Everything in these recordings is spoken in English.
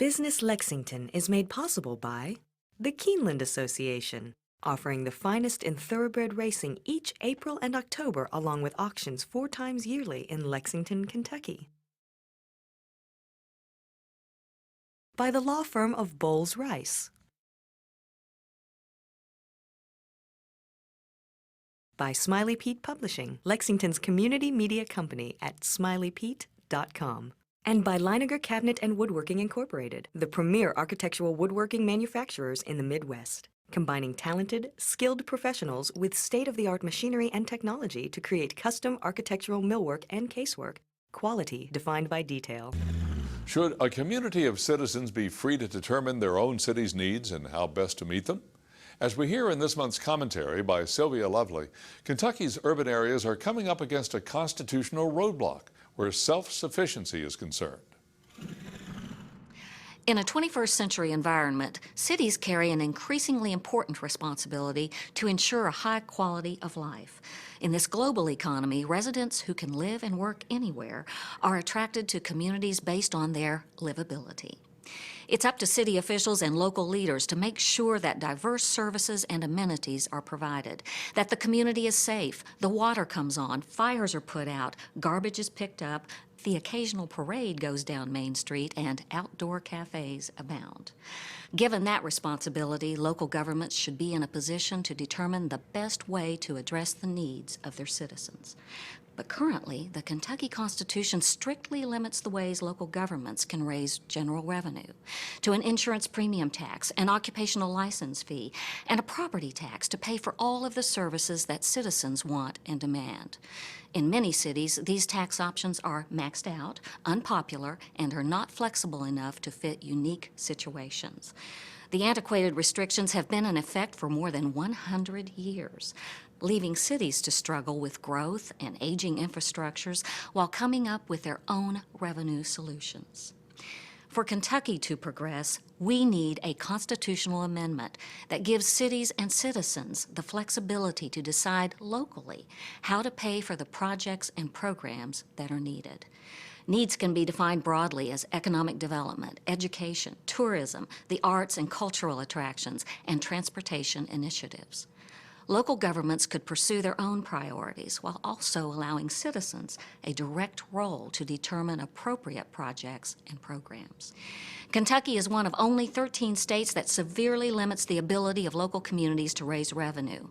Business Lexington is made possible by the Keeneland Association, offering the finest in thoroughbred racing each April and October along with auctions 4 times yearly in Lexington, Kentucky. By the law firm of Bowles Rice. By Smiley Pete Publishing, Lexington's community media company at smileypete.com. And by Leiniger Cabinet and Woodworking Incorporated, the premier architectural woodworking manufacturers in the Midwest, combining talented, skilled professionals with state-of-the-art machinery and technology to create custom architectural millwork and casework, quality defined by detail. Should a community of citizens be free to determine their own city's needs and how best to meet them? As we hear in this month's commentary by Sylvia Lovely, Kentucky's urban areas are coming up against a constitutional roadblock where self-sufficiency is concerned. In a 21st century environment, cities carry an increasingly important responsibility to ensure a high quality of life. In this global economy, residents who can live and work anywhere are attracted to communities based on their livability. It's up to city officials and local leaders to make sure that diverse services and amenities are provided, that the community is safe, the water comes on, fires are put out, garbage is picked up, the occasional parade goes down Main Street, and outdoor cafes abound. Given that responsibility, local governments should be in a position to determine the best way to address the needs of their citizens. But currently, the Kentucky Constitution strictly limits the ways local governments can raise general revenue to an insurance premium tax, an occupational license fee, and a property tax to pay for all of the services that citizens want and demand. In many cities, these tax options are maxed out, unpopular, and are not flexible enough to fit unique situations. The antiquated restrictions have been in effect for more than 100 years, leaving cities to struggle with growth and aging infrastructures while coming up with their own revenue solutions. For Kentucky to progress, we need a constitutional amendment that gives cities and citizens the flexibility to decide locally how to pay for the projects and programs that are needed. Needs can be defined broadly as economic development, education, tourism, the arts and cultural attractions, and transportation initiatives. Local governments could pursue their own priorities while also allowing citizens a direct role to determine appropriate projects and programs. Kentucky is one of only 13 states that severely limits the ability of local communities to raise revenue.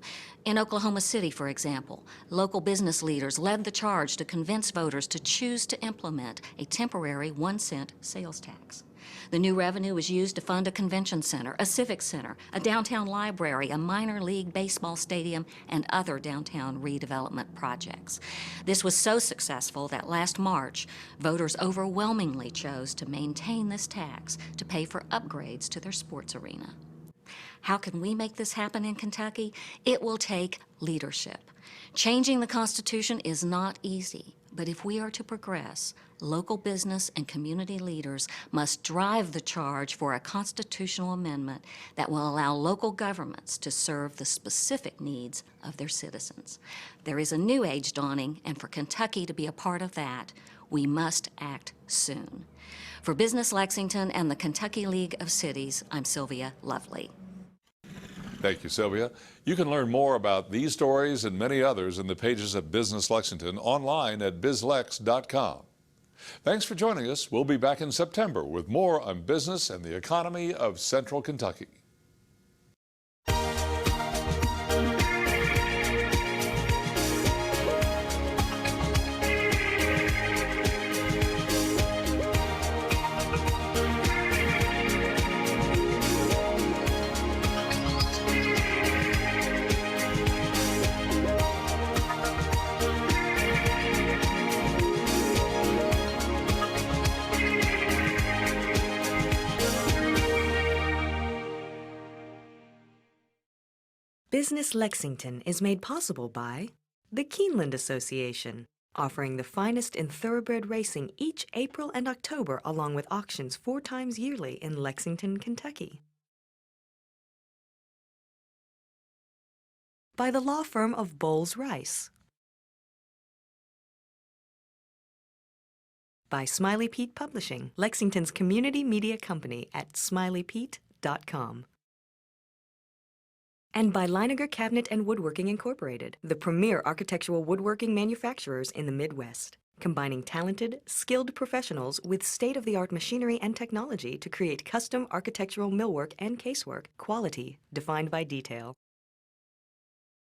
In Oklahoma City, for example, local business leaders led the charge to convince voters to choose to implement a temporary 1-cent sales tax. The new revenue was used to fund a convention center, a civic center, a downtown library, a minor league baseball stadium, and other downtown redevelopment projects. This was so successful that last March, voters overwhelmingly chose to maintain this tax to pay for upgrades to their sports arena. How can we make this happen in Kentucky? It will take leadership. Changing the Constitution is not easy, but if we are to progress, local business and community leaders must drive the charge for a constitutional amendment that will allow local governments to serve the specific needs of their citizens. There is a new age dawning, and for Kentucky to be a part of that, we must act soon. For Business Lexington and the Kentucky League of Cities, I'm Sylvia Lovely. Thank you, Sylvia. You can learn more about these stories and many others in the pages of Business Lexington online at bizlex.com. Thanks for joining us. We'll be back in September with more on business and the economy of Central Kentucky. Business Lexington is made possible by the Keeneland Association, offering the finest in thoroughbred racing each April and October along with auctions 4 times yearly in Lexington, Kentucky. By the law firm of Bowles Rice. by Smiley Pete Publishing, Lexington's community media company at smileypete.com. And by Leiniger Cabinet and Woodworking Incorporated, the premier architectural woodworking manufacturers in the Midwest, combining talented, skilled professionals with state-of-the-art machinery and technology to create custom architectural millwork and casework, quality defined by detail.